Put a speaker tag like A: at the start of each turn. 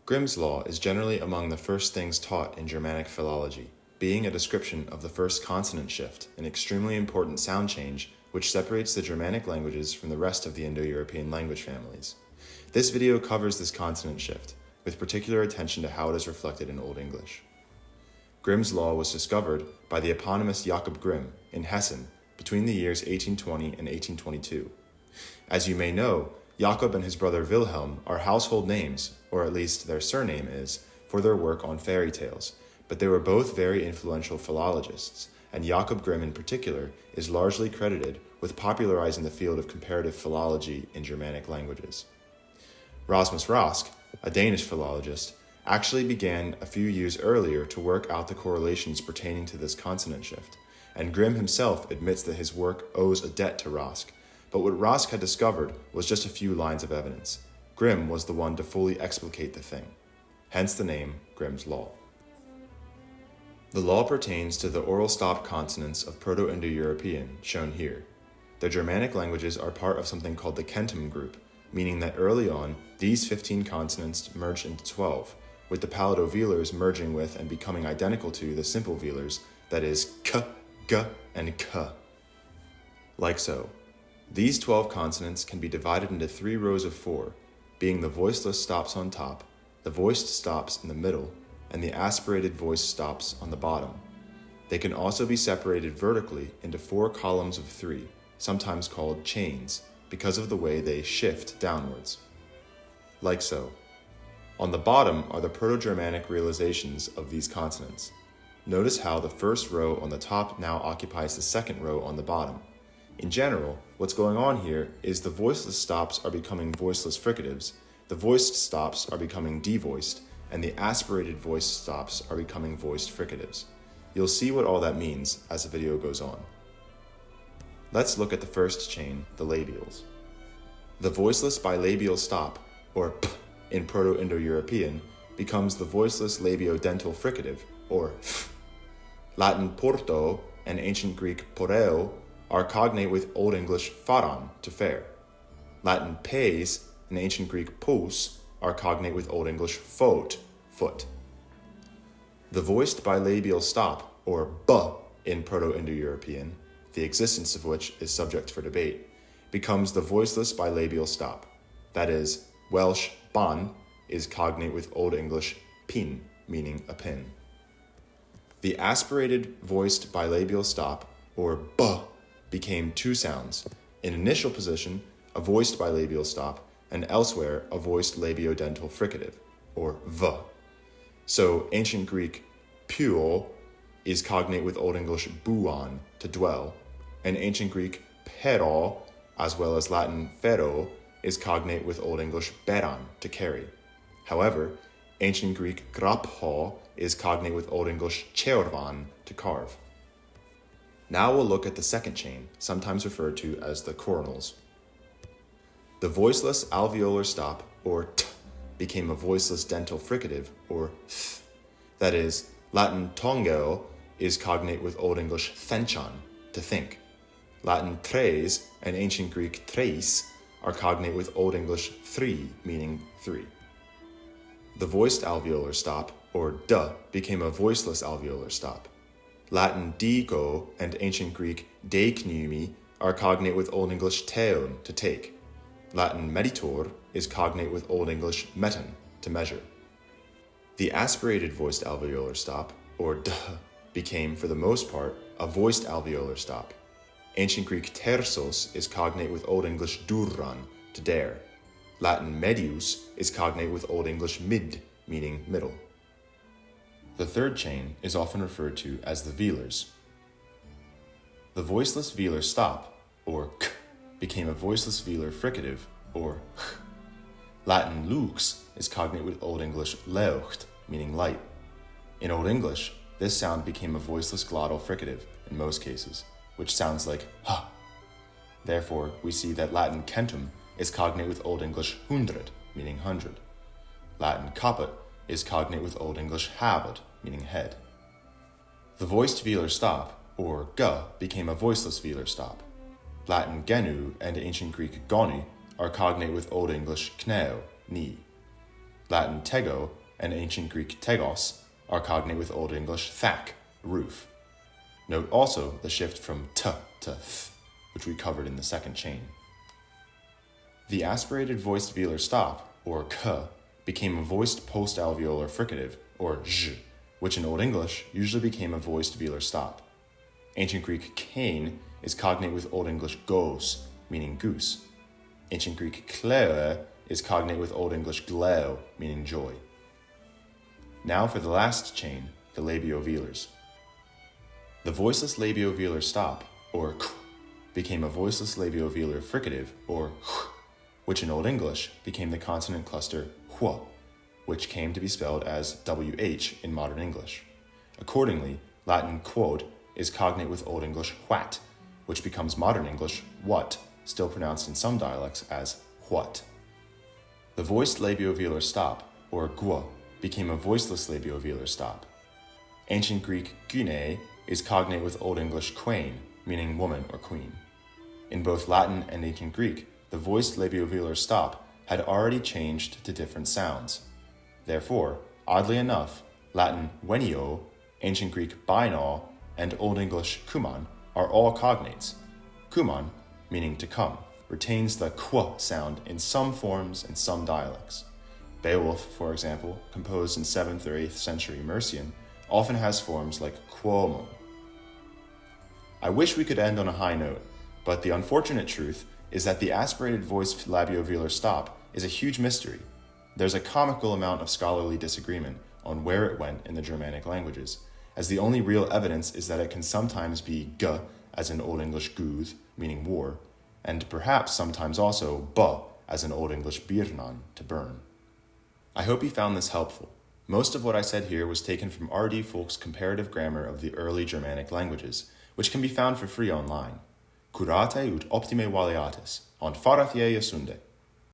A: Grimm's law is generally among the first things taught in Germanic philology, being a description of the first consonant shift, an extremely important sound change which separates the Germanic languages from the rest of the Indo-European language families. This video covers this consonant shift, with particular attention to how it is reflected in Old English. Grimm's law was discovered by the eponymous Jakob Grimm in Hessen between the years 1820 and 1822. As you may know, Jakob and his brother Wilhelm are household names, or at least their surname is, for their work on fairy tales, but they were both very influential philologists, and Jakob Grimm in particular is largely credited with popularizing the field of comparative philology in Germanic languages. Rasmus Rask, a Danish philologist, actually began a few years earlier to work out the correlations pertaining to this consonant shift, and Grimm himself admits that his work owes a debt to Rask. But what Rask had discovered was just a few lines of evidence. Grimm was the one to fully explicate the thing. Hence the name Grimm's Law. The law pertains to the oral stop consonants of Proto-Indo-European, shown here. The Germanic languages are part of something called the Kentum group, meaning that early on, these 15 consonants merged into 12, with the Labio-velars merging with and becoming identical to the simple velars, that is, k, g, and k. Like so. These 12 consonants can be divided into 3 rows of 4, being the voiceless stops on top, the voiced stops in the middle, and the aspirated voice stops on the bottom. They can also be separated vertically into 4 columns of 3, sometimes called chains, because of the way they shift downwards. Like so. On the bottom are the Proto-Germanic realizations of these consonants. Notice how the first row on the top now occupies the second row on the bottom. In general, what's going on here is the voiceless stops are becoming voiceless fricatives, the voiced stops are becoming devoiced, and the aspirated voice stops are becoming voiced fricatives. You'll see what all that means as the video goes on. Let's look at the first chain, the labials. The voiceless bilabial stop, or p in Proto-Indo-European, becomes the voiceless labiodental fricative, or f. Latin porto and ancient Greek poreo are cognate with Old English pharon, to fair. Latin pes and ancient Greek pous are cognate with Old English phot, foot. The voiced bilabial stop, or b in Proto-Indo-European, the existence of which is subject for debate, becomes the voiceless bilabial stop. That is, Welsh ban is cognate with Old English pin, meaning a pin. The aspirated voiced bilabial stop, or b, became 2 sounds. In initial position, a voiced bilabial stop, and elsewhere a voiced labiodental fricative, or v. So ancient Greek puo is cognate with Old English buon, to dwell, and ancient Greek pero, as well as Latin fero, is cognate with Old English beran, to carry. However, ancient Greek grapho is cognate with Old English cheorvan, to carve. Now we'll look at the second chain, sometimes referred to as the coronals. The voiceless alveolar stop, or t, became a voiceless dental fricative, or th. That is, Latin tongeo is cognate with Old English thenchan, to think. Latin tres and ancient Greek treis are cognate with Old English three, meaning 3. The voiced alveolar stop, or d, became a voiceless alveolar stop. Latin digo and ancient Greek deikneumi are cognate with Old English teon, to take. Latin meditor is cognate with Old English meton, to measure. The aspirated voiced alveolar stop, or d, became, for the most part, a voiced alveolar stop. Ancient Greek tersos is cognate with Old English duran, to dare. Latin medius is cognate with Old English mid, meaning middle. The third chain is often referred to as the velars. The voiceless velar stop, or k, became a voiceless velar fricative, or h. Latin lux is cognate with Old English leucht, meaning light. In Old English, this sound became a voiceless glottal fricative in most cases, which sounds like h. Therefore, we see that Latin centum is cognate with Old English hundred, meaning 100. Latin caput is cognate with Old English haved, meaning head. The voiced velar stop, or g, became a voiceless velar stop. Latin genu and ancient Greek gonu are cognate with Old English kneo, knee. Latin tego and ancient Greek tegos are cognate with Old English thack, roof. Note also the shift from t to th, which we covered in the second chain. The aspirated voiced velar stop, or k, became a voiced post-alveolar fricative, or zh, which in Old English usually became a voiced velar stop. Ancient Greek kain is cognate with Old English gos, meaning goose. Ancient Greek kleo is cognate with Old English gleo, meaning joy. Now for the last chain, the labio-velars. The voiceless labio-velar stop, or k, became a voiceless labio-velar fricative, or h, which in Old English became the consonant cluster hua, which came to be spelled as wh in modern English. Accordingly, Latin quod is cognate with Old English what, which becomes modern English what, still pronounced in some dialects as what. The voiced labio-velar stop, or gua, became a voiceless labio-velar stop. Ancient Greek gyne is cognate with Old English quain, meaning woman or queen. In both Latin and Ancient Greek, the voiced labio-velar stop had already changed to different sounds. Therefore, oddly enough, Latin venio, Ancient Greek baino, and Old English kuman are all cognates. Kuman, meaning to come, retains the qua sound in some forms and some dialects. Beowulf, for example, composed in 7th or 8th century Mercian, often has forms like quomo. I wish we could end on a high note, but the unfortunate truth is that the aspirated voiced labio-velar stop is a huge mystery. There's a comical amount of scholarly disagreement on where it went in the Germanic languages, as the only real evidence is that it can sometimes be g, as in Old English guth, meaning war, and perhaps sometimes also ba, as in Old English birnan, to burn. I hope you found this helpful. Most of what I said here was taken from R.D. Fulk's Comparative Grammar of the Early Germanic Languages, which can be found for free online. Curate ut optime valiatis, on farathie sunde.